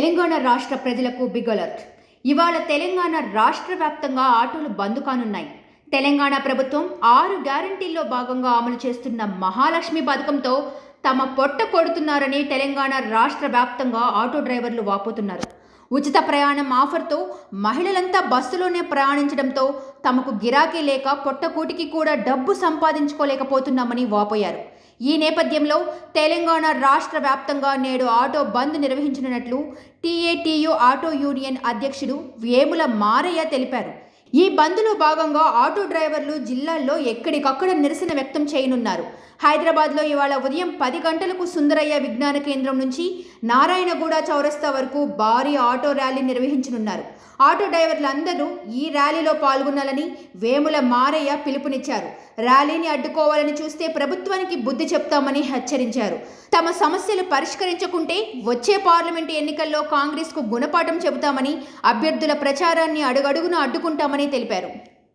తెలంగాణ రాష్ట్ర ప్రజలకు big alert. ఇవాళ తెలంగాణ రాష్ట్ర వ్యాప్తంగా ఆటోలు బంద్ కానున్నాయి. తెలంగాణ ప్రభుత్వం 6 గ్యారంటీల్లో భాగంగా అమలు చేస్తున్న మహాలక్ష్మి పథకంతో తమ పొట్ట కొడుతున్నారని తెలంగాణ రాష్ట్ర వ్యాప్తంగా ఆటో డ్రైవర్లు వాపోతున్నారు. ఉచిత ప్రయాణం ఆఫర్తో మహిళలంతా బస్సులోనే ప్రయాణించడంతో తమకు గిరాకీ లేక పొట్టకూటికి కూడా డబ్బు సంపాదించుకోలేకపోతున్నామని వాపోయారు. ఈ నేపథ్యంలో తెలంగాణ రాష్ట్ర వ్యాప్తంగా నేడు ఆటో బంద్ నిర్వహించనున్నట్లు టీఏటీయూ ఆటో యూనియన్ అధ్యక్షుడు వేముల మారయ్య తెలిపారు. ఈ బంద్లో భాగంగా ఆటో డ్రైవర్లు జిల్లాల్లో ఎక్కడికక్కడ నిరసన వ్యక్తం చేయనున్నారు. హైదరాబాద్లో ఇవాళ ఉదయం 10 గంటలకు సుందరయ్య విజ్ఞాన కేంద్రం నుంచి నారాయణగూడ చౌరస్తా వరకు భారీ ఆటో ర్యాలీ నిర్వహించనున్నారు. ఆటో డ్రైవర్లందరూ ఈ ర్యాలీలో పాల్గొనాలని వేముల మారయ్య పిలుపునిచ్చారు. ర్యాలీని అడ్డుకోవాలని చూస్తే ప్రభుత్వానికి బుద్ధి చెప్తామని హెచ్చరించారు. తమ సమస్యలు పరిష్కరించకుంటే వచ్చే పార్లమెంటు ఎన్నికల్లో కాంగ్రెస్కు గుణపాఠం చెబుతామని, అభ్యర్థుల ప్రచారాన్ని అడుగడుగునా అడ్డుకుంటామని తెలిపారు.